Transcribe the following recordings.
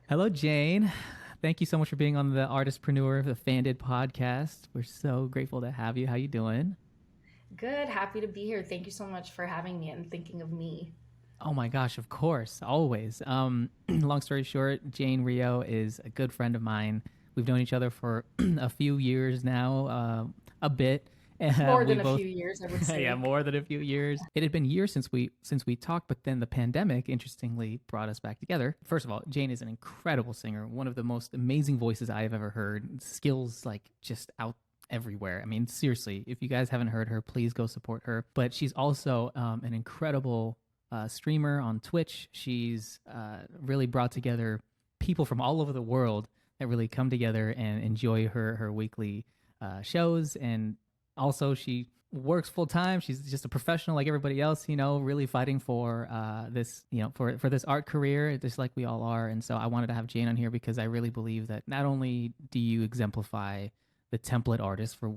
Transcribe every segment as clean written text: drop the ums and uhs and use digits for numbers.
Hello, Jayne. Thank you so much for being on the Artistpreneur, the Fandid podcast. We're so grateful to have you. How you doing? Good, happy to be here. Thank you so much for having me and thinking of me. Oh my gosh, of course, always. Long story short, Jayne Rio is a good friend of mine. We've known each other for a few years now, a bit. More We than a both, few years, I would yeah, say. more than a few years. It had been years since we talked, but then the pandemic, interestingly, brought us back together. First of all, Jayne is an incredible singer, one of the most amazing voices I have ever heard. Skills like just out everywhere. I mean, seriously, if you guys haven't heard her, please go support her. But she's also an incredible streamer on Twitch. She's really brought together people from all over the world that really come together and enjoy her weekly shows. And also, she works full time. She's just a professional like everybody else, really fighting for this, for this art career, just like we all are. And so I wanted to have Jayne on here because I really believe that not only do you exemplify the template artist for,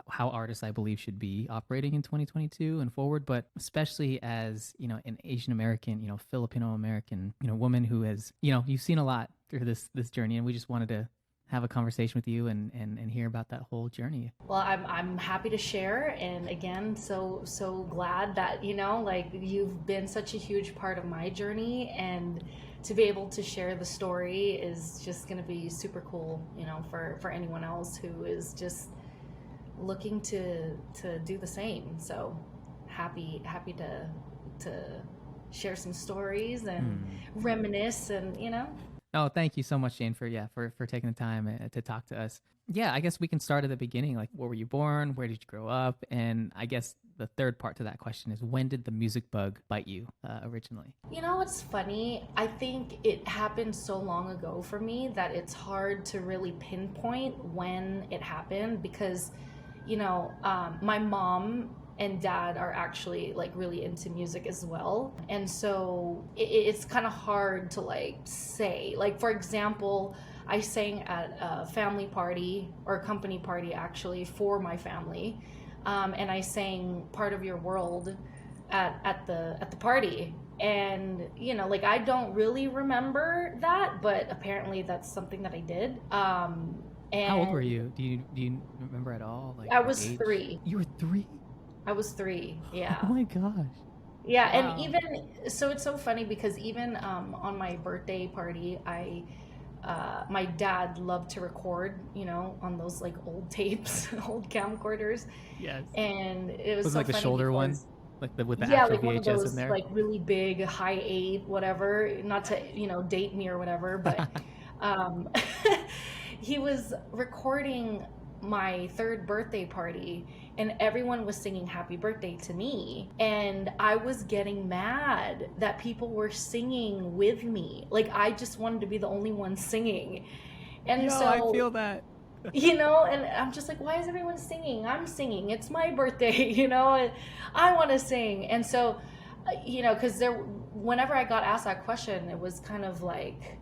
how artists I believe should be operating in 2022 and forward, but especially as, an Asian American, Filipino American, woman who has, you've seen a lot through this journey, and we just wanted to have a conversation with you and hear about that whole journey. Well, I'm happy to share, and again, so glad that like you've been such a huge part of my journey, and to be able to share the story is just going to be super cool, for anyone else who is just looking to do the same. So happy to share some stories and reminisce and Oh, thank you so much, Jayne, for taking the time to talk to us. Yeah, I guess we can start at the beginning. Like, where were you born? Where did you grow up? And I guess the third part to that question is, when did the music bug bite you originally? what's funny? I think it happened so long ago for me that it's hard to really pinpoint when it happened because, my mom and dad are actually like really into music as well. And so it's kind of hard to like say. Like, for example, I sang at a family party or a company party actually for my family. And I sang Part of Your World at the party, and like I don't really remember that, but apparently that's something that I did. How old were And you? Do you remember at all? Like I the was age? 3. You were 3? I was 3, Oh yeah. my gosh! Yeah, and Wow. even so, it's so funny because even on my birthday party, my dad loved to record, on those like old tapes, old camcorders, Yes. and it was Was it so like the funny shoulder one, because like the with the yeah, actual like one of VHS in those there? like really big high eight, whatever. Not to date me or whatever, but um, he was recording my third birthday party, and everyone was singing happy birthday to me, and I was getting mad that people were singing with me. Like, I just wanted to be the only one singing, and Yo, I so feel that. and I'm just like, why is everyone singing? I'm singing, it's my birthday. And I want to sing. And so because whenever I got asked that question, it was kind of like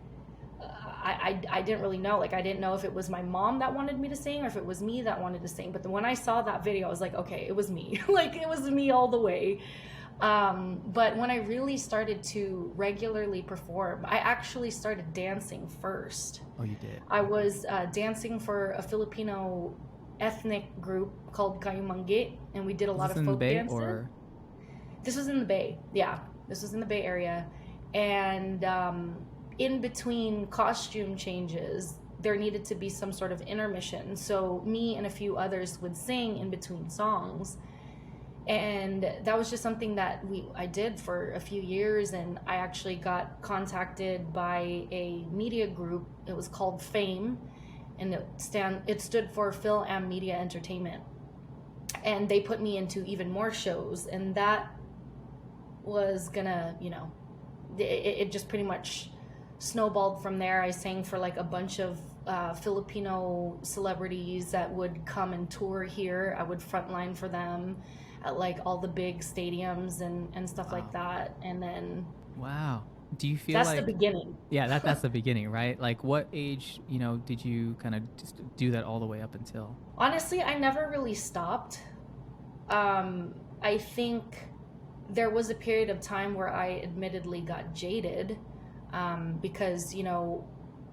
I didn't really know. Like, I didn't know if it was my mom that wanted me to sing or if it was me that wanted to sing. But then when I saw that video, I was like, okay, it was me. Like, it was me all the way. But when I really started to regularly perform, I actually started dancing first. Oh, you did. I was dancing for a Filipino ethnic group called Kayumangit, and we did a Was lot this of in the folk Bay dances. or? This was in the Bay. Yeah, this was in the Bay Area. And in between costume changes, there needed to be some sort of intermission. So me and a few others would sing in between songs. And that was just something that I did for a few years, and I actually got contacted by a media group. It was called Fame, and it stood for Phil and Media Entertainment. And they put me into even more shows, and that was gonna, it just pretty much snowballed from there. I sang for like a bunch of Filipino celebrities that would come and tour here. I would frontline for them at like all the big stadiums and stuff like Wow. that. And then Wow. Do you feel that's the like, beginning. yeah, that's the beginning, right? Like, what age, did you kind of just do that all the way up until? Honestly, I never really stopped. I think there was a period of time where I admittedly got jaded, because,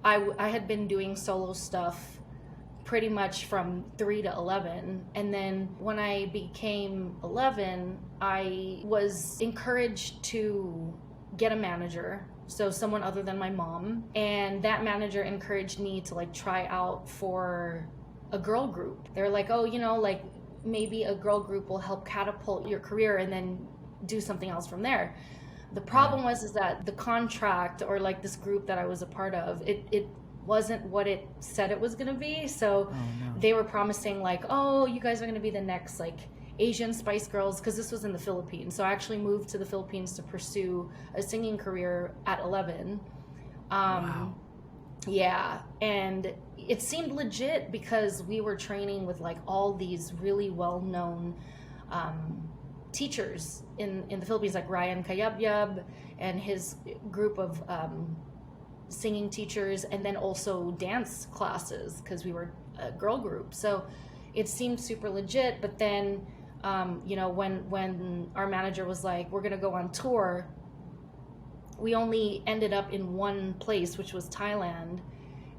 I had been doing solo stuff pretty much from 3 to 11. And then when I became 11, I was encouraged to get a manager. So someone other than my mom. And that manager encouraged me to like try out for a girl group. They're like, oh, like maybe a girl group will help catapult your career and then do something else from there. The problem was is that the contract, or like this group that I was a part of, it wasn't what it said it was going to be. So they were promising like, oh, you guys are going to be the next like Asian Spice Girls, because this was in the Philippines. So I actually moved to the Philippines to pursue a singing career at 11. Wow. Yeah, and it seemed legit because we were training with like all these really well-known teachers in the Philippines, like Ryan Kayabyab and his group of singing teachers, and then also dance classes because we were a girl group. So it seemed super legit. But then, when our manager was like, "We're gonna go on tour," we only ended up in one place, which was Thailand,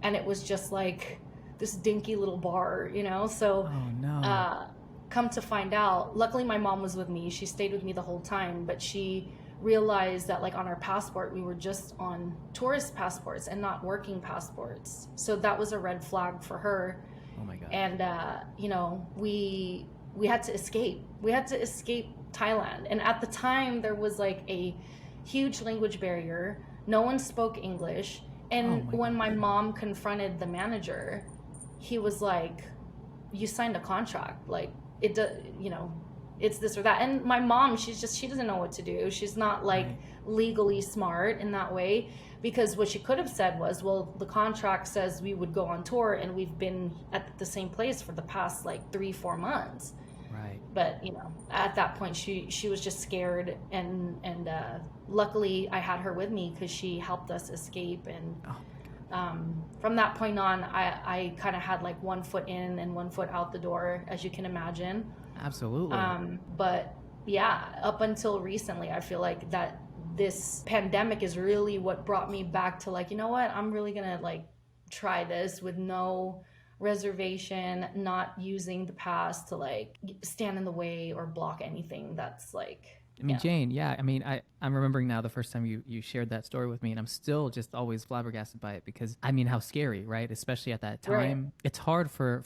and it was just like this dinky little bar, So, Oh no. come to find out, luckily my mom was with me. She stayed with me the whole time, but she realized that like on our passport we were just on tourist passports and not working passports. So that was a red flag for her. Oh my gosh. And we had to escape. We had to escape Thailand. And at the time there was like a huge language barrier. No one spoke English. And when my mom confronted the manager, he was like, "You signed a contract. Like it does, it's this or that." And my mom, she doesn't know what to do. She's not like legally smart in that way, because what she could have said was, well, the contract says we would go on tour and we've been at the same place for the past like 3-4 months. Right. But at that point she was just scared, and luckily I had her with me because she helped us escape. And from that point on, I kind of had like one foot in and one foot out the door, as you can imagine. Absolutely. But yeah, up until recently, I feel like that this pandemic is really what brought me back to like, you know what, I'm really gonna like try this with no reservation, not using the past to like stand in the way or block anything that's like, I mean, Jayne, yeah. I mean, I'm remembering now the first time you shared that story with me, and I'm still just always flabbergasted by it because, I mean, how scary, right? Especially at that time. Right. It's hard for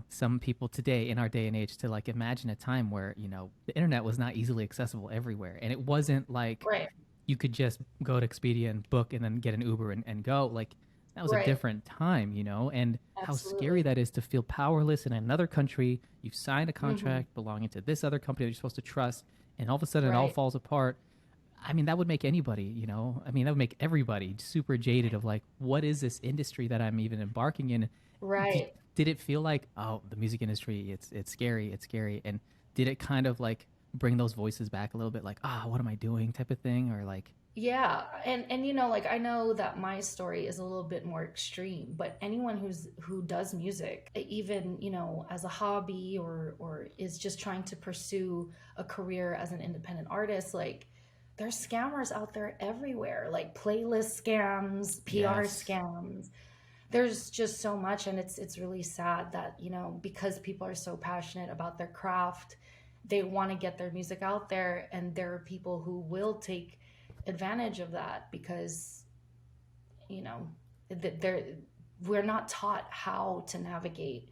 some people today in our day and age to like imagine a time where, the internet was not easily accessible everywhere. And it wasn't like Right. you could just go to Expedia and book and then get an Uber and go. Like, that was a Right. different time, and how scary Absolutely. that is to feel powerless in another country. You've signed a contract belonging to this other company that you're supposed to trust, and all of a sudden it all Right. falls apart. I mean, that would make anybody, I mean, that would make everybody super jaded of like, what is this industry that I'm even embarking in? Did, Right. did it feel like, oh, the music industry, it's scary? And did it kind of like bring those voices back a little bit, like, what am I doing type of thing? Or like, Yeah, and like I know that my story is a little bit more extreme, but anyone who does music, even as a hobby or is just trying to pursue a career as an independent artist, like there's scammers out there everywhere, like playlist scams, PR yes, scams. There's just so much, and it's really sad that because people are so passionate about their craft, they want to get their music out there, and there are people who will take advantage of that because you know they're we're not taught how to navigate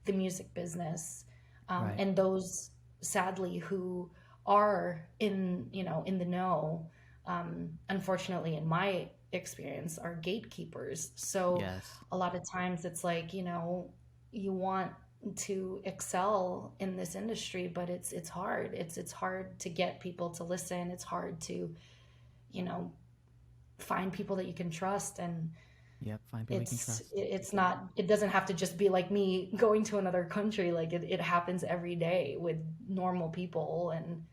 the music business, right, and those sadly who are in the know, unfortunately in my experience, are gatekeepers. So yes. a lot of times it's like you want to excel in this industry, but it's hard. It's hard to get people to listen. It's hard to you know find people that you can trust. And Yep, find people you can trust. it's not, it doesn't have to just be like me going to another country. Like it happens every day with normal people. And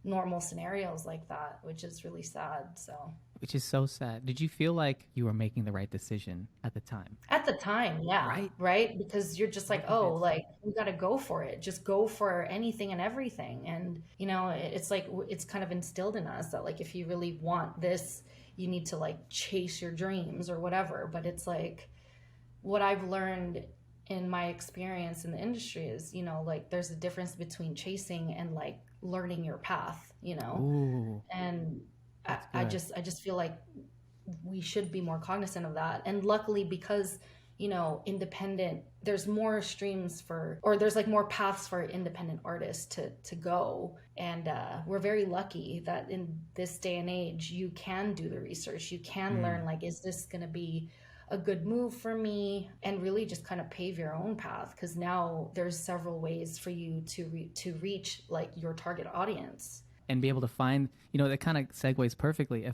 normal scenarios like that, which is really sad. So Which is so sad. Did you feel like you were making the right decision at the time? at the time, yeah, Right? right? Because you're just You're like, oh, convinced. like we got to go for it. Just go for anything and everything. And, it's like it's kind of instilled in us that like if you really want this, you need to like chase your dreams or whatever. But it's like what I've learned in my experience in the industry is, like there's a difference between chasing and like learning your path. Ooh, And that's I good. just I just feel like we should be more cognizant of that. And luckily, because independent, there's more streams for, or there's like more paths for independent artists to go. And we're very lucky that in this day and age, you can do the research, you can Mm. learn like, is this going to be a good move for me, and really just kind of pave your own path, because now there's several ways for you to reach like your target audience. And be able to find, that kind of segues perfectly. If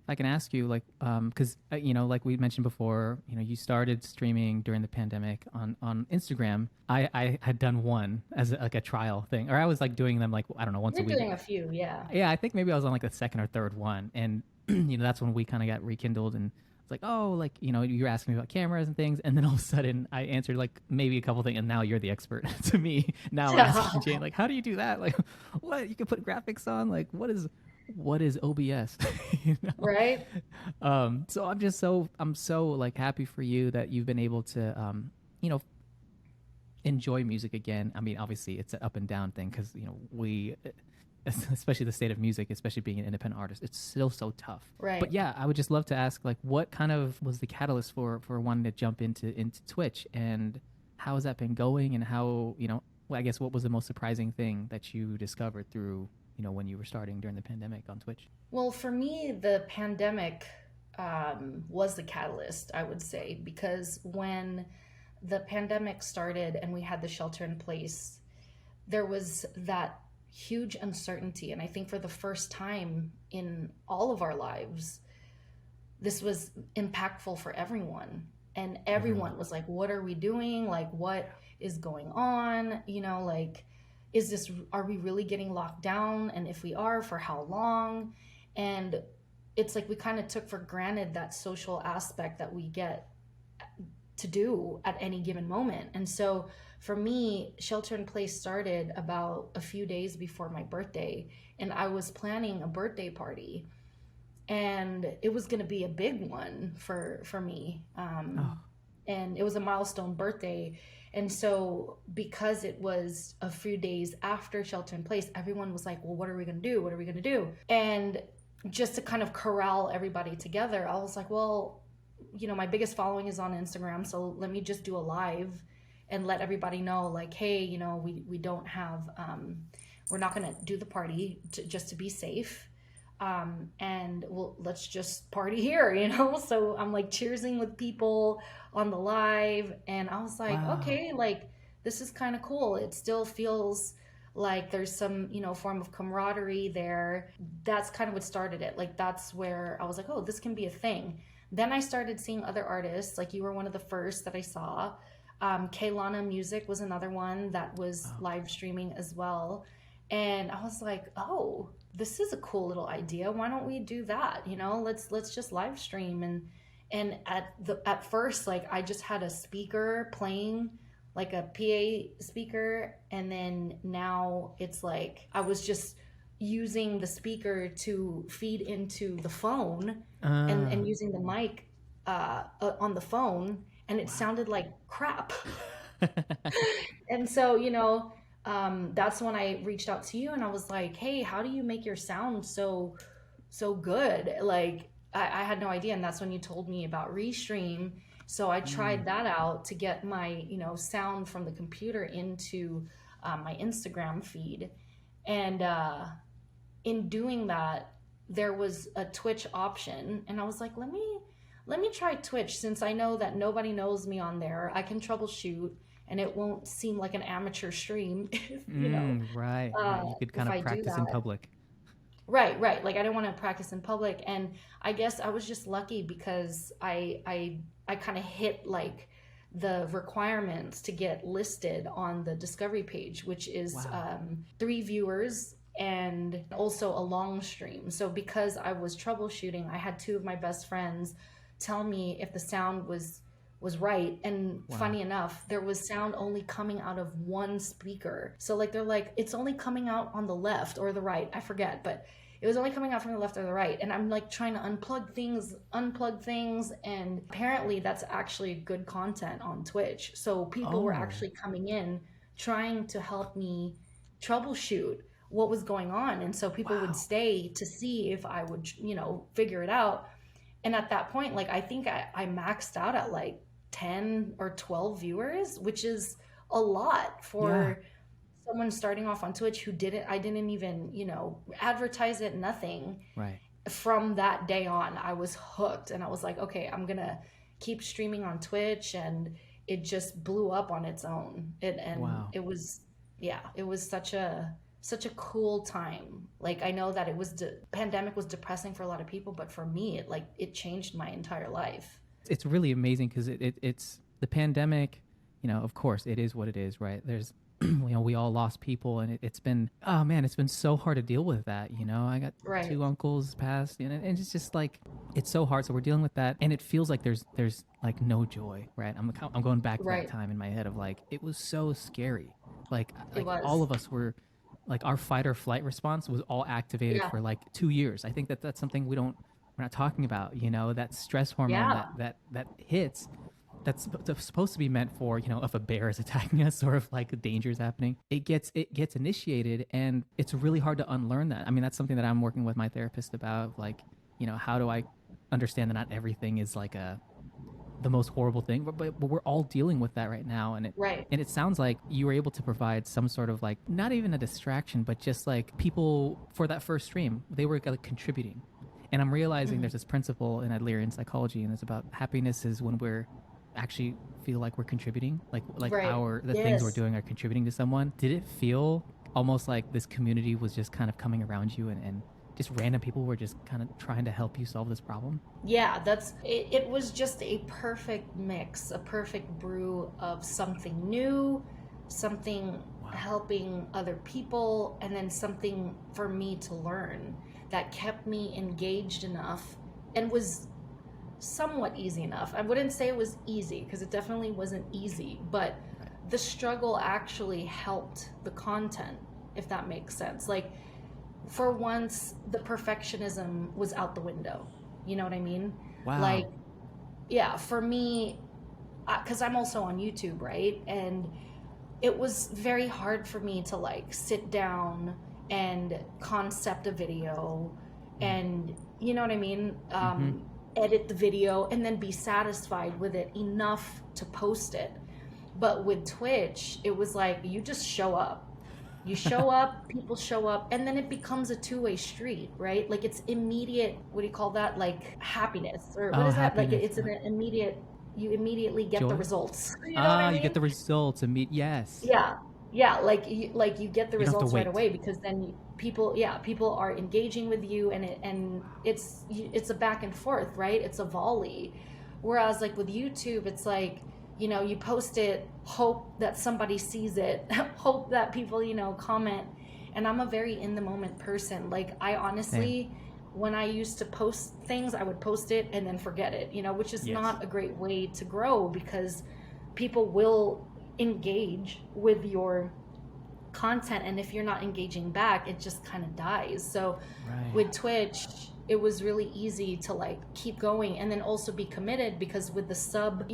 I can ask you, like, because like we mentioned before, you started streaming during the pandemic on Instagram. I had done one as like a trial thing, or I was like doing them like, I don't know, once a You're week. doing a few, yeah. Yeah, I think maybe I was on like the second or third one, and that's when we kind of got rekindled, and it's like, oh, like you were asking me about cameras and things, and then all of a sudden I answered like maybe a couple things, and now you're the expert to me. Now I'm asking Jayne, like, how do you do that? Like, what, you can put graphics on? Like, what is OBS? you know? Right. So I'm so like happy for you that you've been able to you know enjoy music again. I mean, obviously it's an up and down thing because we, especially the state of music, especially being an independent artist, it's still so tough. But Right. yeah, I would just love to ask, like, what kind of was the catalyst for wanting to jump into Twitch, and how has that been going, and how well, I guess what was the most surprising thing that you discovered through when you were starting during the pandemic on Twitch? Well, for me, the pandemic was the catalyst, I would say, because when the pandemic started and we had the shelter in place, there was that huge uncertainty. And I think for the first time in all of our lives, this was impactful for everyone. And Everyone. everyone was like, what are we doing? Like, what is going on? Like, are we really getting locked down? And if we are, for how long? And it's like we kind of took for granted that social aspect that we get to do at any given moment. And so for me, shelter in place started about a few days before my birthday, and I was planning a birthday party, and it was going to be a big one for me. Oh, And it was a milestone birthday. And so because it was a few days after shelter in place, everyone was like, well, what are we going to do? What are we going to do? And just to kind of corral everybody together, I was like, well, my biggest following is on Instagram, so let me just do a live and let everybody know, like, hey, we don't have, we're not going to do the party just to be safe. And well, let's just party here. So I'm like cheersing with people on the live, and I was like, wow. okay, like this is kind of cool. It still feels like there's some, form of camaraderie there. That's kind of what started it. Like that's where I was like, oh, this can be a thing. Then I started seeing other artists. Like you were one of the first that I saw. Kaylana Music was another one that was Oh, live streaming as well. And I was like, oh, this is a cool little idea. Why don't we do that? Let's just live stream. And at first, like I just had a speaker playing, like a PA speaker, and then now it's like I was just using the speaker to feed into the phone, and uh, using the mic on the phone, and it wow. sounded like crap. And so, that's when I reached out to you, and I was like, hey, how do you make your sound so good? Like I had no idea. And that's when you told me about Restream. So I tried Mm. that out to get my, sound from the computer into my Instagram feed. And in doing that, there was a Twitch option, and I was like, let me try Twitch, since I know that nobody knows me on there. I can troubleshoot, and it won't seem like an amateur stream if Right, right. You could if kind of I do practice in that. public. Right, right. Like I don't want to practice in public, and I guess I was just lucky because I kind of hit like the requirements to get listed on the discovery page, which is Wow. 3 viewers and also a long stream. So because I was troubleshooting, I had two of my best friends tell me if the sound was right. And Wow. funny enough, there was sound only coming out of one speaker. So like they're like, it's only coming out on the left or the right, I forget, but it was only coming out from the left or the right. And I'm like trying to unplug things, and apparently that's actually good content on Twitch. So people were Oh, actually coming in trying to help me troubleshoot what was going on. And so people would wow. stay to see if I would, figure it out. And at that point, like I think I maxed out at like 10 or 12 viewers, which is a lot Yeah. for someone starting off on Twitch who I didn't even, advertise it, nothing. Right. From that day on, I was hooked, and I was like, okay, I'm gonna keep streaming on Twitch, and it just blew up on its own. And Wow. it was, yeah, it was such a cool time. Like I know that it was pandemic was depressing for a lot of people, but for me, it changed my entire life. It's really amazing because it's the pandemic, of course it is what it is, right? There's we all lost people, and it's been, oh man, it's been so hard to deal with that. I got Right. two uncles passed, and it's just like, it's so hard. So we're dealing with that, and it feels like there's like no joy, right? I'm going back to that Right. time in my head of like, it was so scary. like It like all was. of us were, like, our fight or flight response was all activated Yeah. for like 2 years. I think that's something we're not talking about. That stress hormone Yeah. that hits, that's supposed to be meant for, if a bear is attacking us or if like a danger is happening, it gets initiated, and it's really hard to unlearn that. I mean, that's something that I'm working with my therapist about, like, how do I understand that not everything is like the most horrible thing, but we're all dealing with that right now. and it Right. and it sounds like you were able to provide some sort of, like, not even a distraction, but just like people for that first stream, they were like contributing. And I'm realizing Mhm. there's this principle in Adlerian psychology, and it's about happiness is when we're actually feel like we're contributing, like Right. the things we're Yes. doing are contributing to someone. Did it feel almost like this community was just kind of coming around you, and just random people were just kind of trying to help you solve this problem? Yeah, that's it. It was just a perfect mix, a perfect brew of something new, something Wow. helping other people, and then something for me to learn that kept me engaged enough and was somewhat easy enough. I wouldn't say it was easy because it definitely wasn't easy, but Right. the struggle actually helped the content, if that makes sense. Like, for once, the perfectionism was out the window. You know what I mean? Like, Wow. yeah, for me, because I'm also on YouTube, right? And it was very hard for me to like sit down and concept a video, and you know what I mean? Mm-hmm. Edit the video and then be satisfied with it enough to post it. But with Twitch, it was like you just show up. You show up, people show up, and then it becomes a two-way street, right? Like it's immediate, what do you call that? Like happiness, or what Oh, is that? Like happiness. it's an immediate, you immediately get the Joy. results. You know what I Ah, you get mean? the results and meet. Yes. Yeah, yeah, like you get the You don't have to results right wait. away because then people, yeah, people are engaging with you, and it's a back and forth, right? It's a volley. Whereas like with YouTube, it's like, you post it, hope that somebody sees it, hope that people, comment. And I'm a very in the moment person. Like I Same. honestly, when I used to post things, I would post it and then forget it, which is Yes. not a great way to grow because people will engage with your content, and if you're not engaging back, it just kind of dies. So Right. with Twitch, it was really easy to like keep going and then also be committed because with the sub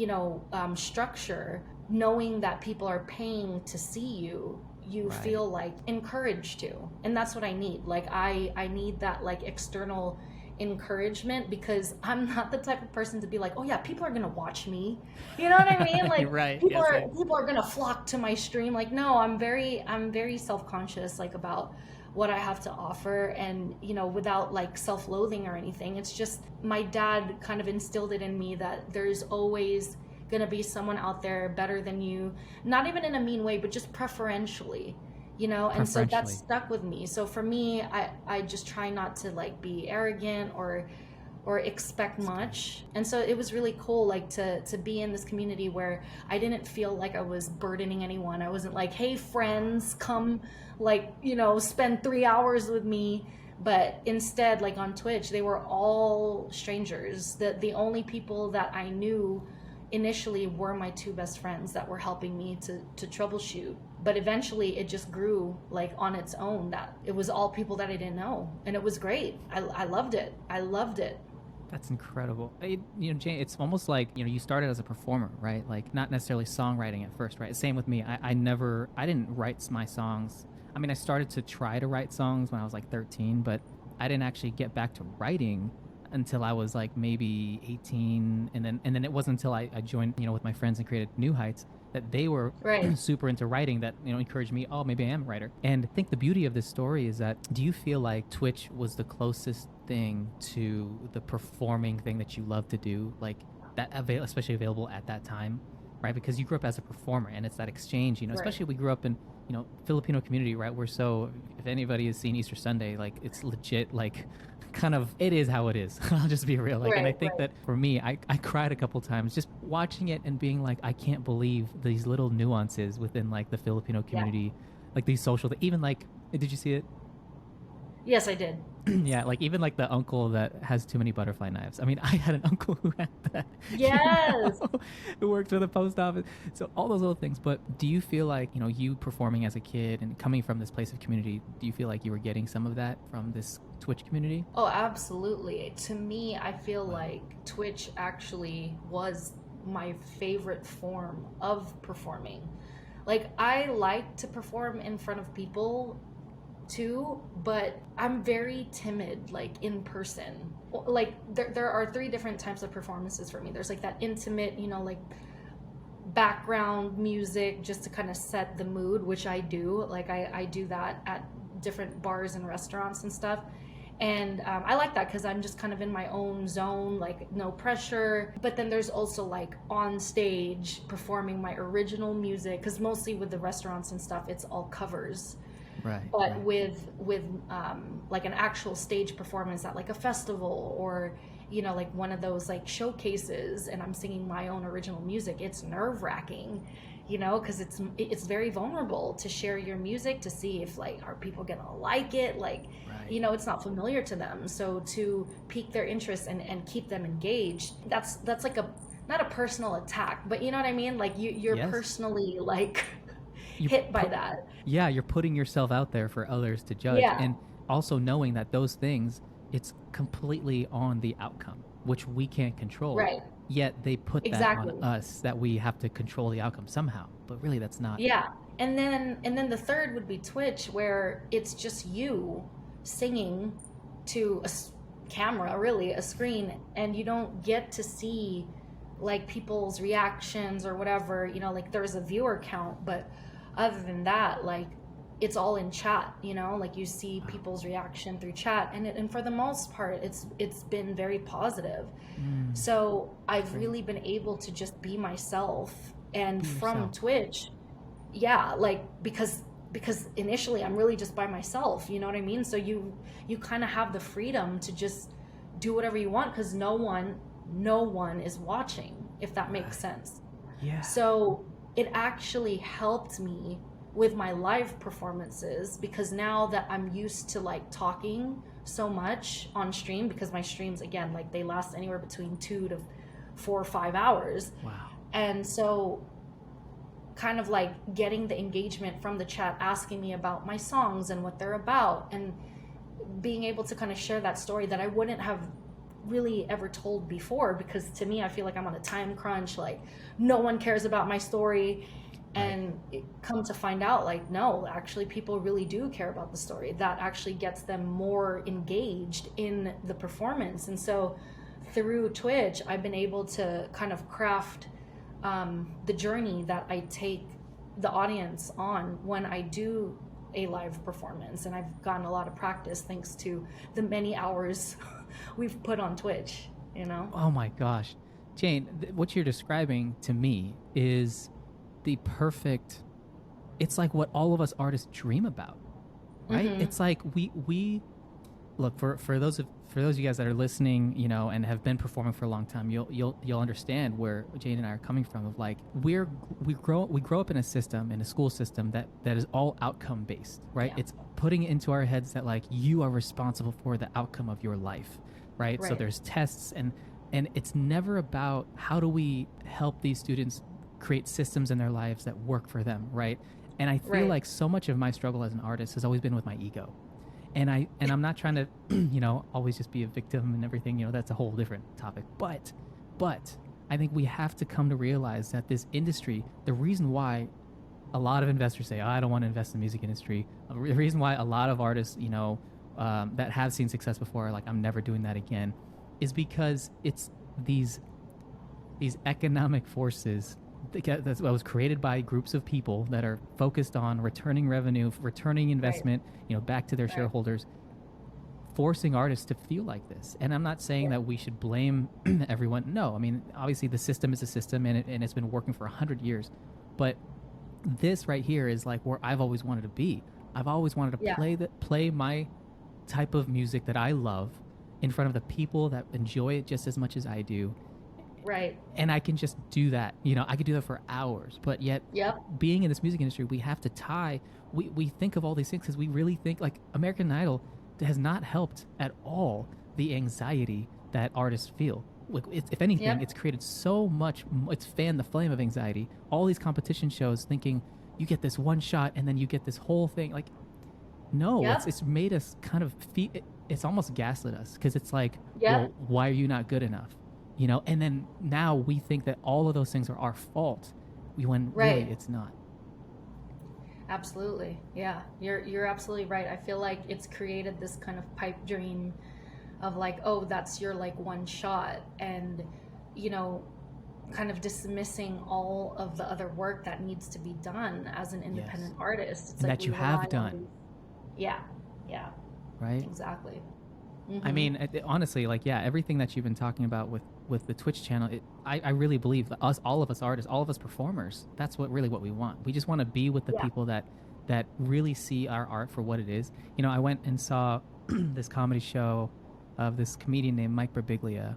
structure, knowing that people are paying to see you, you Right. feel like encouraged to. And that's what I need. Like I need that like external encouragement because I'm not the type of person to be like, oh yeah, people are gonna watch me. You know what I mean? Like Right. people Yeah. are Same. people are gonna flock to my stream. Like no, I'm very self-conscious like about what I have to offer, and without like self-loathing or anything. It's just my dad kind of instilled it in me that there's always gonna be someone out there better than you, not even in a mean way, but just preferentially, and so that's Preferentially. stuck with me. So for me, I just try not to like be arrogant or or expect much. And so it was really cool, like to be in this community where I didn't feel like I was burdening anyone. I wasn't like, hey friends, come, like, you know, spend 3 hours with me. But instead, like on Twitch, they were all strangers. The only people that I knew initially were my two best friends that were helping me to troubleshoot. But eventually it just grew like on its own, that it was all people that I didn't know. And it was great. I loved it. I loved it. That's incredible. You know, Jayne, it's almost like, you know, you started as a performer, right? Like not necessarily songwriting at first, right? Same with me. I didn't write my songs. I mean, I started to try to write songs when I was like 13, but I didn't actually get back to writing until I was like maybe 18. And then it wasn't until I joined, you know, with my friends and created New Heights that they were Right. super into writing, that, you know, encouraged me, oh, maybe I am a writer. And I think the beauty of this story is that, do you feel like Twitch was the closest thing to the performing thing that you love to do, like that especially available at that time, right? Because you grew up as a performer, and it's that exchange, you know, Right. especially we grew up in, you know, Filipino community, right? We're so, if anybody has seen Easter Sunday, like it's legit, like kind of, it is how it is. I'll just be real. Like, and I Right. think Right. that for me, I cried a couple times just watching it and being like, I can't believe these little nuances within like the Filipino Yeah. community, like these social, even like, did you see it? Yes, I did. Yeah, like even like the uncle that has too many butterfly knives. I mean, I had an uncle who had that, Yes. who worked for the post office. So all those little things. But do you feel like, you know, you performing as a kid and coming from this place of community, do you feel like you were getting some of that from this Twitch community? Oh, absolutely. To me, I feel like Twitch actually was my favorite form of performing. Like, I like to perform in front of people too, but I'm very timid, like in person. Like, there are three different types of performances for me. There's like that intimate, you know, like background music just to kind of set the mood, which I do. Like, I do that at different bars and restaurants and stuff. And I like that because I'm just kind of in my own zone, like no pressure. But then there's also like on stage performing my original music, because mostly with the restaurants and stuff, it's all covers. Right. But Right. with like an actual stage performance at like a festival, or you know, like one of those like showcases, and I'm singing my own original music, it's nerve-wracking, you know, because it's very vulnerable to share your music, to see if like, are people gonna like it, like, Right. you know, it's not familiar to them. So to pique their interest and keep them engaged, that's like a, not a personal attack, but you know what I mean, like you're Yes. personally like You hit by put, that. yeah, you're putting yourself out there for others to judge, Yeah. and also knowing that those things, it's completely on the outcome, which we can't control. Right. Yet they put that Exactly. on us, that we have to control the outcome somehow. But really, that's not. Yeah. And then the third would be Twitch, where it's just you singing to a camera, really, a screen, and you don't get to see like people's reactions or whatever, you know, like there's a viewer count, but other than that, like it's all in chat, you know, like you see people's reaction through chat, and for the most part it's been very positive. Mm, So I've great. really been able to just be myself, and Be from yourself. Twitch, yeah, like because initially I'm really just by myself, you know what I mean? So you kind of have the freedom to just do whatever you want, because no one is watching, if that makes Right. sense. Yeah. So it actually helped me with my live performances, because now that I'm used to like talking so much on stream, because my streams, again, like they last anywhere between 2 to 4 or 5 hours. Wow. And so kind of like getting the engagement from the chat, asking me about my songs and what they're about, and being able to kind of share that story that I wouldn't have really ever told before, because to me I feel like I'm on a time crunch, like no one cares about my story. Right. And come to find out, like, no, actually people really do care about the story. That actually gets them more engaged in the performance. And so through Twitch I've been able to kind of craft the journey that I take the audience on when I do a live performance. And I've gotten a lot of practice thanks to the many hours we've put on Twitch, you know? Oh my gosh, Jayne, what you're describing to me is the perfect. It's like what all of us artists dream about, right? Mhm. It's like we look, for those of you guys that are listening, you know, and have been performing for a long time, you'll understand where Jayne and I are coming from. Of like, we grow up in a system, in a school system that is all outcome based, right? Yeah. It's putting it into our heads that like you are responsible for the outcome of your life, right? So there's tests, and it's never about how do we help these students create systems in their lives that work for them, right? And I feel like so much of my struggle as an artist has always been with my ego. And I'm not trying to, you know, always just be a victim and everything, you know, that's a whole different topic. But I think we have to come to realize that this industry, the reason why a lot of investors say, oh, I don't want to invest in the music industry, the reason why a lot of artists, you know, that have seen success before are like, I'm never doing that again, is because it's these economic forces that was created by groups of people that are focused on returning revenue, returning investment, you know, back to their shareholders, forcing artists to feel like this. And I'm not saying that we should blame everyone. No, I mean, obviously the system is a system, and it's been working for 100 years. But this right here is like where I've always wanted to be. I've always wanted to play my type of music that I love in front of the people that enjoy it just as much as I do. Right. And I can just do that. You know, I could do that for hours. But yet, being in this music industry, we have to tie. We think of all these things because we really think like American Idol has not helped at all the anxiety that artists feel. If anything, it's created so much. It's fanned the flame of anxiety. All these competition shows, thinking you get this one shot and then you get this whole thing. Like, no, it's made us kind of feel. It's almost gaslit us because it's like, well, why are you not good enough? You know, and then now we think that all of those things are our fault, when really it's not. Absolutely, yeah, you're absolutely right. I feel like it's created this kind of pipe dream of like, oh, that's your like one shot, and you know, kind of dismissing all of the other work that needs to be done as an independent artist. It's and like that you have done. Yeah. Right. Exactly. I mean, honestly, like, everything that you've been talking about with the Twitch channel, I really believe that all of us artists, all of us performers, that's what we want. We just want to be with the people that really see our art for what it is. You know, I went and saw this comedy show of this comedian named Mike Birbiglia,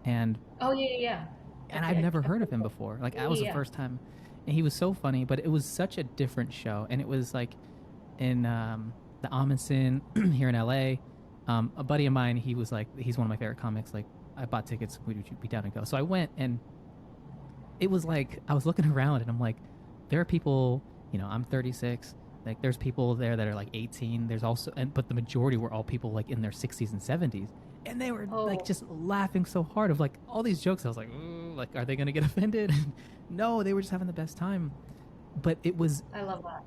and and I've never heard of him before. Like, that was the first time, and he was so funny, but it was such a different show, and it was like in the Amundsen here in LA. A buddy of mine, he's one of my favorite comics. Like, I bought tickets, we'd be down and go. So I went, and it was like, I was looking around and I'm like, there are people, you know, I'm 36. Like, there's people there that are like 18. There's also, but the majority were all people like in their 60s and 70s. And they were like just laughing so hard of like all these jokes. I was like, like, are they going to get offended? No, they were just having the best time. But it was, I love that.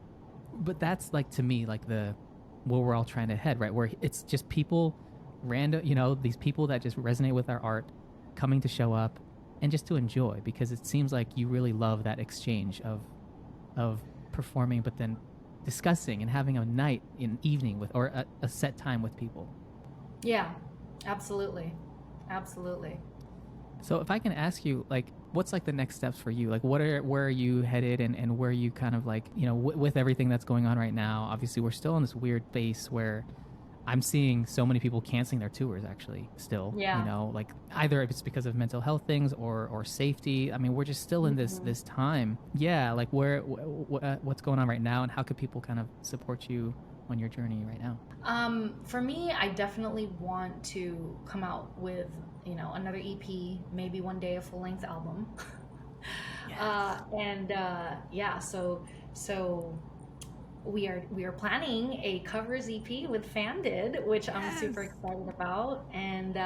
But that's like, to me, like where we're all trying to head, right? Where it's just people, random, you know, these people that just resonate with our art, coming to show up and just to enjoy, because it seems like you really love that exchange of performing, but then discussing and having a night, an evening with, or a set time with people. Yeah, absolutely. So if I can ask you, like, what's like the next steps for you? Like, where are you headed, and where are you kind of like, you know, with everything that's going on right now? Obviously, we're still in this weird phase where I'm seeing so many people canceling their tours, actually, still. Yeah. You know, like, either it's because of mental health things or safety. I mean, we're just still in this time. Yeah, like, what's going on right now, and how could people kind of support you on your journey right now? For me, I definitely want to come out with, you know, another EP, maybe one day a full-length album. Yes. So we are planning a covers EP with Fandid, which I'm super excited about. And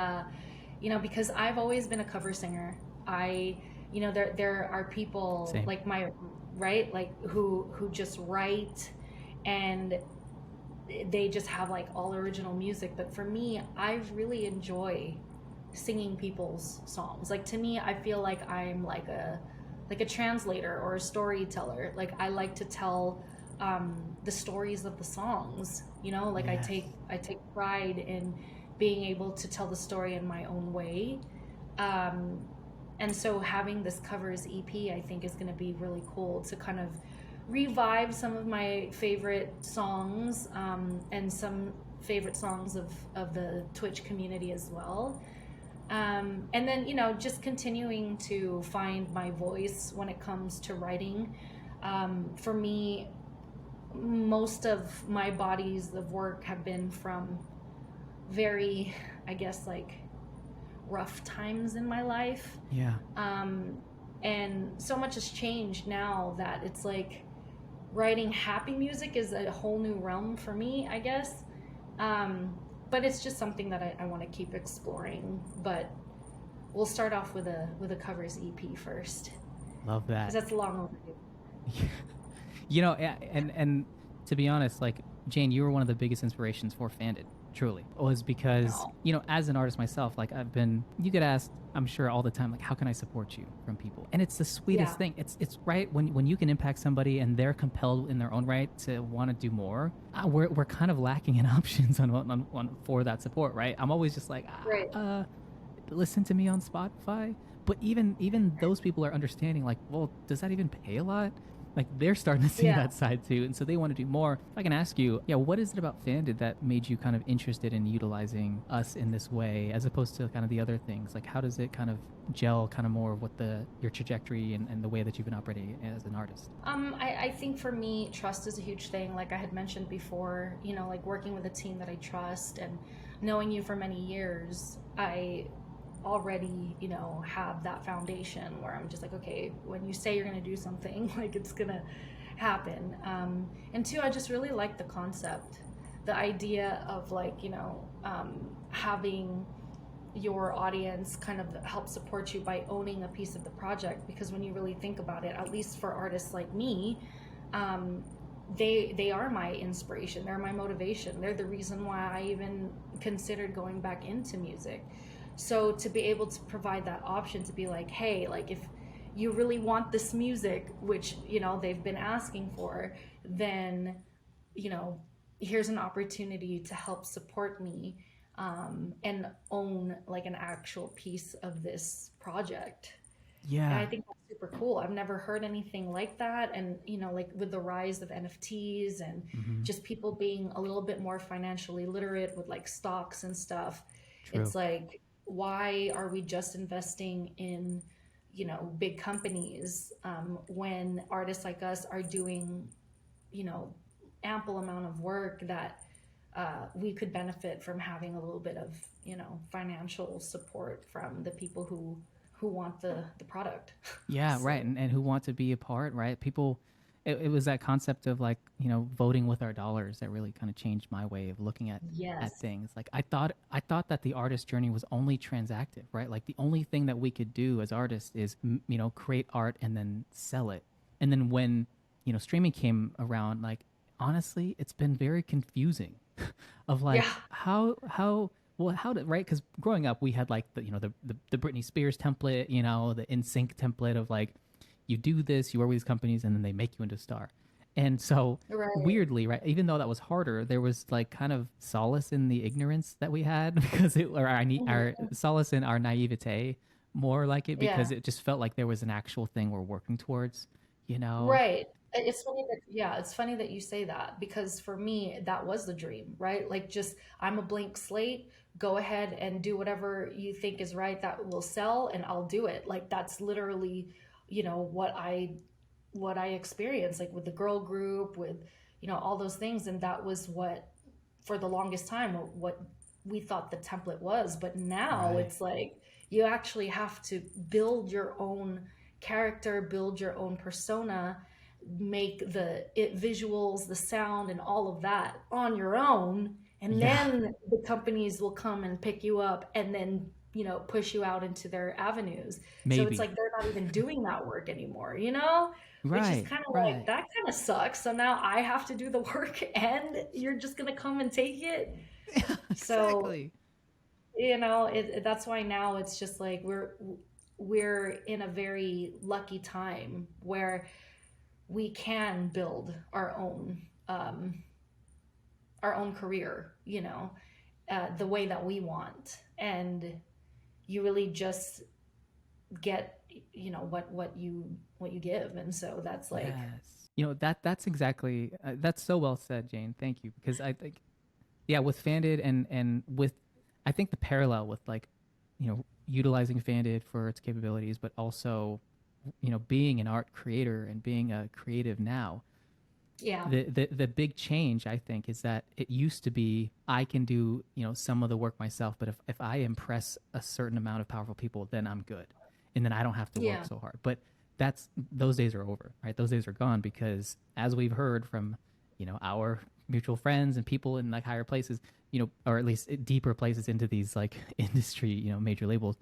you know, because I've always been a cover singer. You know, there are people Same. like who just write, and they just have like all original music. But for me, I really enjoy singing people's songs. Like, to me, I feel like I'm like a translator or a storyteller. Like, I like to tell the stories of the songs, you know, like I take pride in being able to tell the story in my own way. And so having this covers EP, I think, is going to be really cool to kind of revive some of my favorite songs, and some favorite songs of the Twitch community as well. And then, you know, just continuing to find my voice when it comes to writing. For me, most of my bodies of work have been from very, I guess, like rough times in my life. Yeah. And so much has changed now that it's like writing happy music is a whole new realm for me, I guess. But it's just something that I want to keep exploring. But we'll start off with a covers EP first. Love that. Because that's long overdue. You know, and to be honest, like Jayne, you were one of the biggest inspirations for Fandid. Truly, was because you know, as an artist myself, like you get asked, I'm sure all the time, like, how can I support you from people? And it's the sweetest thing. It's right when you can impact somebody and they're compelled in their own right to want to do more. We're kind of lacking in options on for that support, right? I'm always just like, listen to me on Spotify. But even those people are understanding, like, well, does that even pay a lot? Like, they're starting to see that side too, and so they want to do more. If I can ask you, what is it about Fandid that made you kind of interested in utilizing us in this way, as opposed to kind of the other things? Like, how does it kind of gel kind of more with your trajectory and the way that you've been operating as an artist? I think for me, trust is a huge thing. Like I had mentioned before, you know, like working with a team that I trust and knowing you for many years, I already, you know, have that foundation where I'm just like, okay, when you say you're going to do something, like it's going to happen. And two, I just really like the concept, the idea of like, you know, having your audience kind of help support you by owning a piece of the project. Because when you really think about it, at least for artists like me, they are my inspiration. They're my motivation. They're the reason why I even considered going back into music. So to be able to provide that option to be like, hey, like if you really want this music, which, you know, they've been asking for, then, you know, here's an opportunity to help support me and own like an actual piece of this project. Yeah. And I think that's super cool. I've never heard anything like that. And, you know, like with the rise of NFTs and just people being a little bit more financially literate with like stocks and stuff, it's like, why are we just investing in, you know, big companies when artists like us are doing, you know, ample amount of work that we could benefit from having a little bit of, you know, financial support from the people who want the product. Yeah, so. Right. And who want to be a part, right? People, it was that concept of like, you know, voting with our dollars that really kind of changed my way of looking at things. Like I thought that the artist journey was only transactive, right? Like the only thing that we could do as artists is, you know, create art and then sell it. And then when, you know, streaming came around, like, honestly, it's been very confusing of like, how did, right? Because growing up, we had like the, you know, the Britney Spears template, you know, the NSYNC template of like, you do this, you work with these companies, and then they make you into a star. And so weirdly, right, even though that was harder, there was like kind of solace in the ignorance that we had because our solace in our naivete, more like it, because it just felt like there was an actual thing we're working towards, you know? Right. It's funny that you say that, because for me, that was the dream, right? Like, just, I'm a blank slate, go ahead and do whatever you think is right that will sell, and I'll do it. Like, that's literally, you know, what I experienced, like with the girl group, with, you know, all those things. And that was what, for the longest time, what we thought the template was. But now it's like, you actually have to build your own character, build your own persona, make the visuals, the sound, and all of that on your own. And then the companies will come and pick you up and then, you know, push you out into their avenues. So it's like, they're not even doing that work anymore, you know? Which is kind of like, that kind of sucks. So now I have to do the work and you're just going to come and take it. Exactly. So, you know, that's why now it's just like, we're in a very lucky time where we can build our own career, you know, the way that we want. And you really just get, you know, what you give. And so that's like, you know, that's exactly that's so well said, Jayne. Thank you. Because I think Yeah, with Fandid and with, I think the parallel with like, utilizing Fandid for its capabilities, but also, being an art creator and being a creative now. Yeah. The big change, I think, is that it used to be I can do, some of the work myself, but if I impress a certain amount of powerful people, then I'm good. And then I don't have to work Yeah. so hard. But those days are over, right? Those days are gone because as we've heard from, our mutual friends and people in like higher places, or at least deeper places into these like industry, major labels,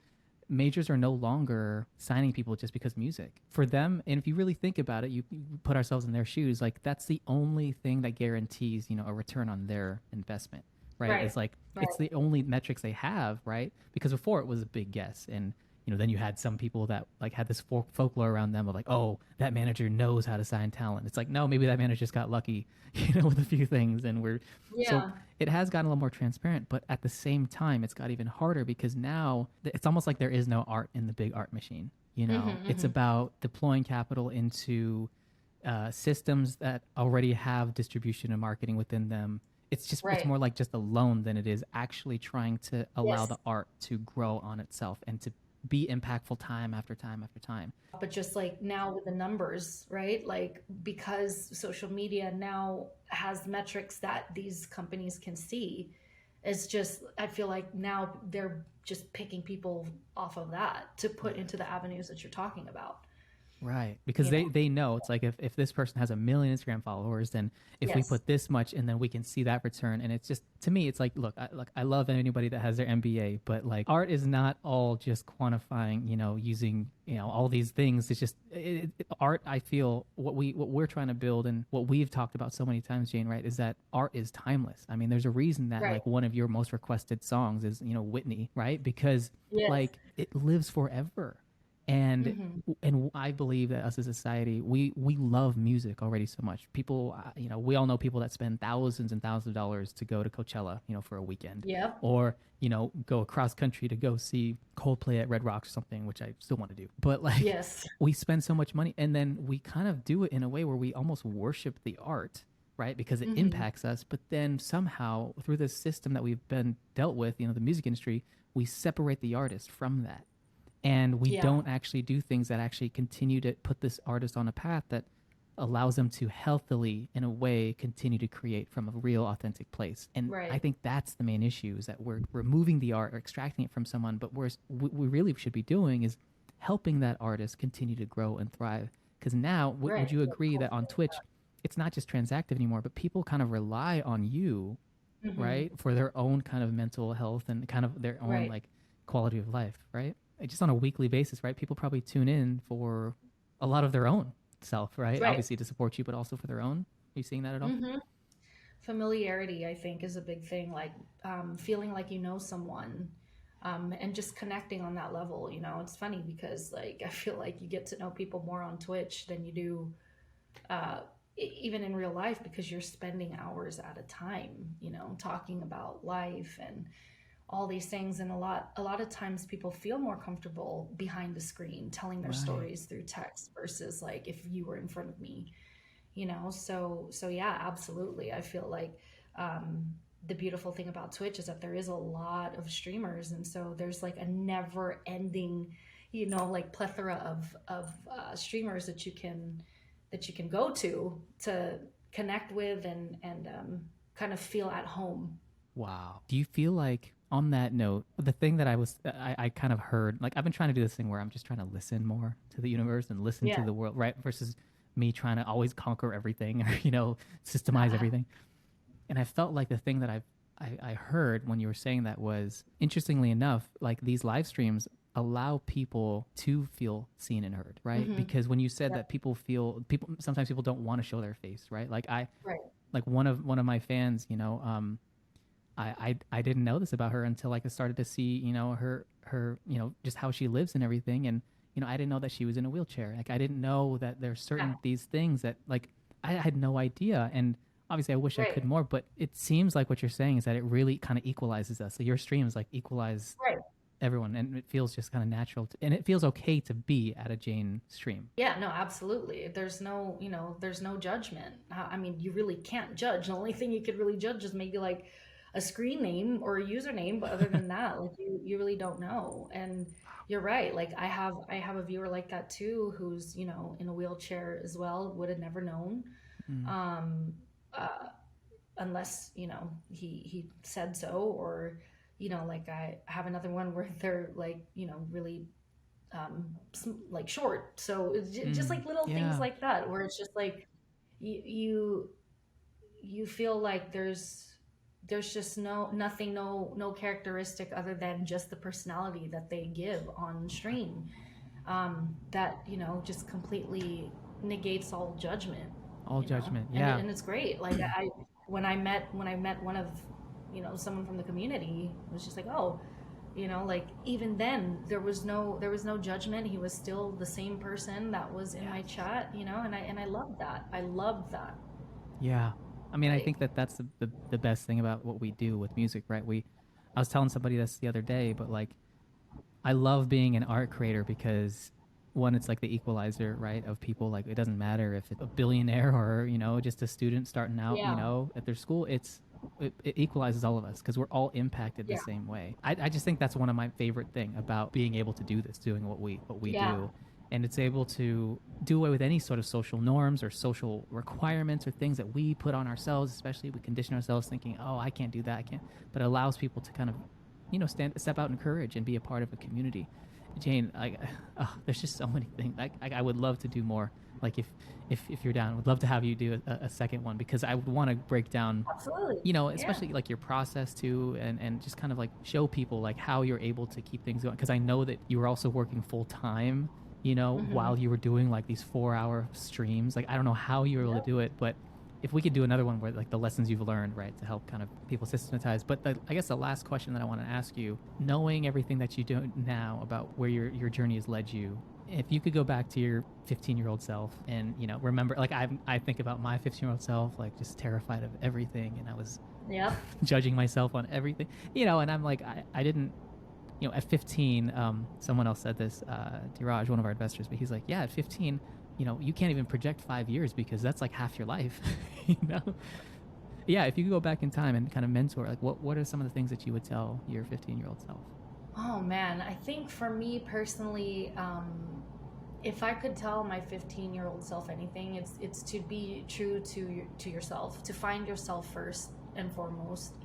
majors are no longer signing people just because of music for them. And if you really think about it, you put ourselves in their shoes, like that's the only thing that guarantees, a return on their investment, right? Right. It's like, Right. it's the only metrics they have, right? Because before it was a big guess. And, then you had some people that like had this folklore around them of like, oh, that manager knows how to sign talent. It's like, no, maybe that manager just got lucky, with a few things. And so Yeah. it has gotten a little more transparent, but at the same time, it's got even harder because now it's almost like there is no art in the big art machine. It's about deploying capital into systems that already have distribution and marketing within them. It's Right. more like just a loan than it is actually trying to allow Yes. the art to grow on itself and to be impactful time after time after time. But just like now with the numbers, right? Like because social media now has metrics that these companies can see, it's just, I feel like now they're just picking people off of that to put into the avenues that you're talking about. Right. Because You know? they know it's like if this person has 1 million Instagram followers, then if we Yes. put this much and then we can see that return. And it's just, to me, it's like, look, I love anybody that has their MBA, but like art is not all just quantifying, using, all these things. It's just art. I feel what we're trying to build and what we've talked about so many times, Jane, right, is that art is timeless. I mean, there's a reason that Right. like one of your most requested songs is, Whitney, right? Because Yes. like it lives forever. and Hmm. and I believe that us as a society, we love music already so much. People, we all know people that spend thousands and thousands of dollars to go to Coachella, for a weekend, Yep. or go across country to go see Coldplay at Red Rocks or something, which I still want to do. But like, Yes. we spend so much money, and then we kind of do it in a way where we almost worship the art, right? Because it Hmm. impacts us. But then somehow through this system that we've been dealt with, the music industry, we separate the artist from that, and we Yeah. don't actually do things that actually continue to put this artist on a path that allows them to healthily, in a way, continue to create from a real authentic place. And I Right. think that's the main issue, is that we're removing the art or extracting it from someone, but what we really should be doing is helping that artist continue to grow and thrive. Because now, would Right. you agree that on Twitch it's not just transactive anymore, but people kind of rely on you, Hmm. right, for their own kind of mental health and kind of their own Right. like quality of life, right? Just on a weekly basis, right? People probably tune in for a lot of their own self, right? Right. Obviously to support you, but also for their own. Are you seeing that at all? Hmm. Familiarity, I think, is a big thing. Like feeling like you know someone, and just connecting on that level. It's funny because like I feel like you get to know people more on Twitch than you do uh, even in real life, because you're spending hours at a time, talking about life and all these things. And a lot of times people feel more comfortable behind the screen telling their Right. stories through text versus like if you were in front of me. So yeah, absolutely. I feel like um the beautiful thing about Twitch is that there is a lot of streamers, and so there's like a never ending, like plethora of streamers that you can go to connect with and kind of feel at home. Wow. Do you feel like, on that note, the thing that I kind of heard, like I've been trying to do this thing where I'm just trying to listen more to the universe and listen to Yeah. the world, right? Versus me trying to always conquer everything or, systemize Uh, everything. And I felt like the thing that I heard when you were saying that was, interestingly enough, like these live streams allow people to feel seen and heard, right? mm-hmm. Because when you said Yep. that people sometimes people don't want to show their face, right? Like Right. like one of my fans, I didn't know this about her until like I started to see, her, just how she lives and everything. And, I didn't know that she was in a wheelchair. Like I didn't know that there's Yeah. certain these things that like I had no idea. And obviously I wish I could Right. more, but it seems like what you're saying is that it really kind of equalizes us. So your streams like equalize Right. everyone, and it feels just kind of natural and it feels okay to be at a Jane stream. Yeah, no, absolutely. There's no judgment. I mean, you really can't judge. The only thing you could really judge is maybe like a screen name or a username, but other than that, like you really don't know. And you're right. Like I have a viewer like that too, who's, in a wheelchair as well, would have never known. Mm. Um, uh, Unless, he said so, or, like I have another one where they're like, really like short. So it's just Mm. like little things Yeah. like that, where it's just like you you feel like there's just nothing, no characteristic other than just the personality that they give on stream, that just completely negates all judgment, All judgment. and Yeah. it's great. Like when I met one of, someone from the community, it was just like, oh, like even then there was no judgment. He was still the same person that was in my Yes. chat, and I loved that. I loved that. Yeah. I mean, I Like, think that that's the best thing about what we do with music, right? I was telling somebody this the other day, but like, I love being an art creator because one, it's like the equalizer, right? Of people, like, it doesn't matter if it's a billionaire or, just a student starting out, yeah, at their school. It equalizes all of us because we're all impacted the yeah, same way. I just think that's one of my favorite thing about being able to do this, doing what we yeah. do. And it's able to do away with any sort of social norms or social requirements or things that we put on ourselves, especially we condition ourselves thinking, oh, I can't do that, I can't. But it allows people to kind of, step out in courage and be a part of a community. Jayne, there's just so many things. I would love to do more. Like if you're down, would love to have you do a second one because I would want to break down, Absolutely. Yeah. especially like your process too, and just kind of like show people like how you're able to keep things going. Because I know that you were also working full time, Mm-hmm. while you were doing like these 4-hour streams. Like I don't know how you were able to Yep. do it, but if we could do another one where like the lessons you've learned, right, to help kind of people systematize. But I guess the last question that I want to ask you, knowing everything that you do now about where your journey has led you, if you could go back to your 15-year-old self and remember, like I think about my 15-year-old self, like just terrified of everything, and I was Yep. judging myself on everything, and I'm like I didn't, at 15, someone else said this, Diraj, one of our investors, but he's like, yeah, at 15, you can't even project 5 years because that's like half your life, you know? Yeah, if you could go back in time and kind of mentor, like what are some of the things that you would tell your 15-year-old self? Oh man, I think for me personally, if I could tell my 15-year-old self anything, it's to be true to yourself, to find yourself first and foremost.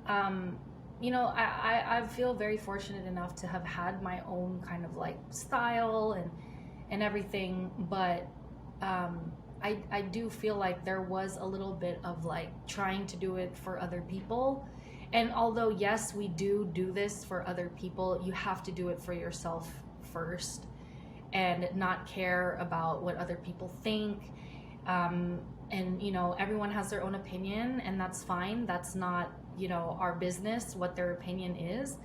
Um, I feel very fortunate enough to have had my own kind of like style and everything, but I do feel like there was a little bit of like trying to do it for other people. And although, yes, we do this for other people, you have to do it for yourself first and not care about what other people think. And, everyone has their own opinion, and that's fine. That's not, our business, what their opinion is.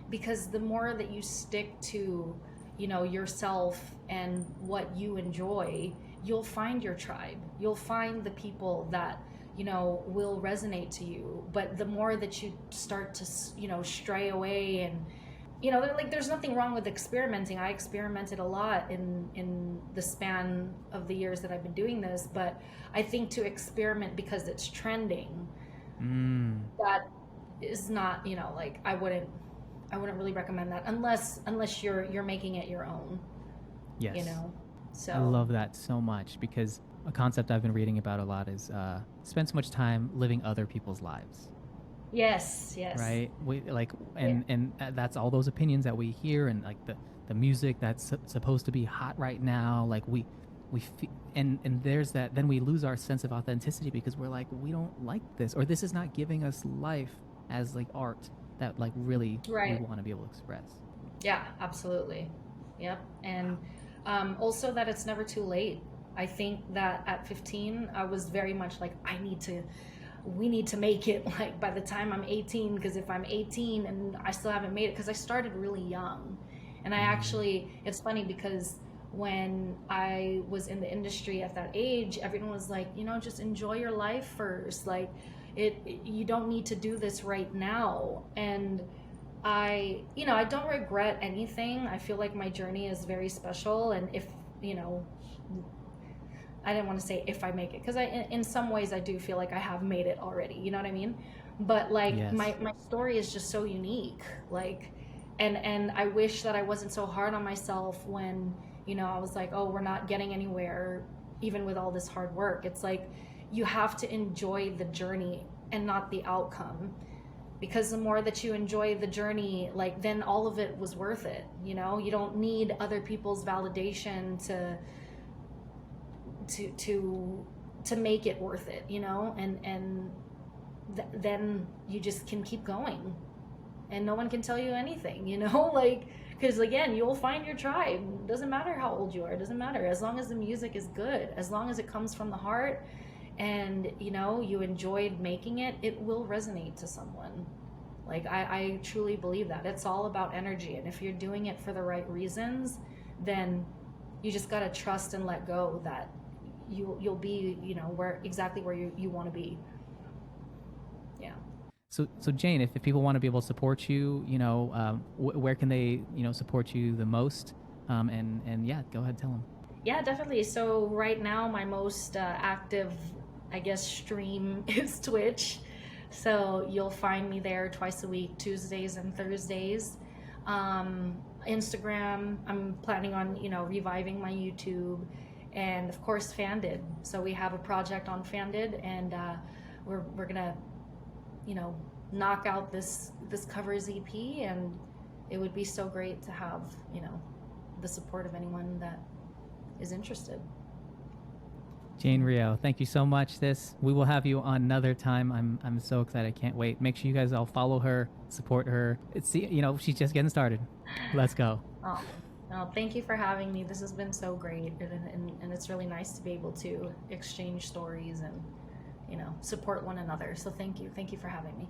Because the more that you stick to, yourself and what you enjoy, you'll find your tribe. You'll find the people that will resonate to you. But the more that you start to stray away, and there's nothing wrong with experimenting. I experimented a lot in the span of the years that I've been doing this, but I think to experiment because it's trending, Mm, that is not, like I wouldn't really recommend that unless you're making it your own, you yes. know. I So, love that so much because a concept I've been reading about a lot is spend so much time living other people's lives, yes, yes. right? We like, Yeah. and that's all those opinions that we hear, and like the music that's supposed to be hot right now, like and there's that, then we lose our sense of authenticity because we're like, we don't like this, or this is not giving us life as like art that like really we Right. want to be able to express. Yeah, absolutely. Yep. And also that it's never too late. I think that at 15, I was very much like, we need to make it like by the time I'm 18, because if I'm 18 and I still haven't made it, because I started really young. And Mm. it's funny because when I was in the industry at that age, everyone was like, just enjoy your life first. Like, you don't need to do this right now. And I don't regret anything. I feel like my journey is very special. And if, you know, I didn't want to say if I make it, because in some ways I do feel like I have made it already. You know what I mean? but like Yes. my story is just so unique. Like, and I wish that I wasn't so hard on myself when, you know, I was like, oh, we're not getting anywhere even with all this hard work. It's like you have to enjoy the journey and not the outcome, because the more that you enjoy the journey, like then all of it was worth it. You know, you don't need other people's validation to make it worth it, you know, then you just can keep going, and no one can tell you anything, you know, like, because again, you'll find your tribe. It doesn't matter how old you are, it doesn't matter, as long as the music is good, as long as it comes from the heart, and you know, you enjoyed making it, it will resonate to someone. Like, I truly believe that it's all about energy, and if you're doing it for the right reasons, then you just got to trust and let go that you'll be, you know, exactly where you want to be. Yeah. So Jayne, if people want to be able to support you, you know, where can they, you know, support you the most? And yeah, go ahead, tell them. Yeah, definitely. So right now, my most active, I guess, stream is Twitch. So you'll find me there twice a week, Tuesdays and Thursdays. Instagram, I'm planning on, you know, reviving my YouTube, and of course Fandid. So we have a project on Fandid, and we're gonna, you know, knock out this covers EP, and it would be so great to have, you know, the support of anyone that is interested. Jayne Rio, thank you so much. We will have you on another time. I'm so excited. I can't wait. Make sure you guys all follow her, support her. You know, she's just getting started. Let's go. Oh, well, thank you for having me. This has been so great, and it's really nice to be able to exchange stories and, you know, support one another. So thank you for having me.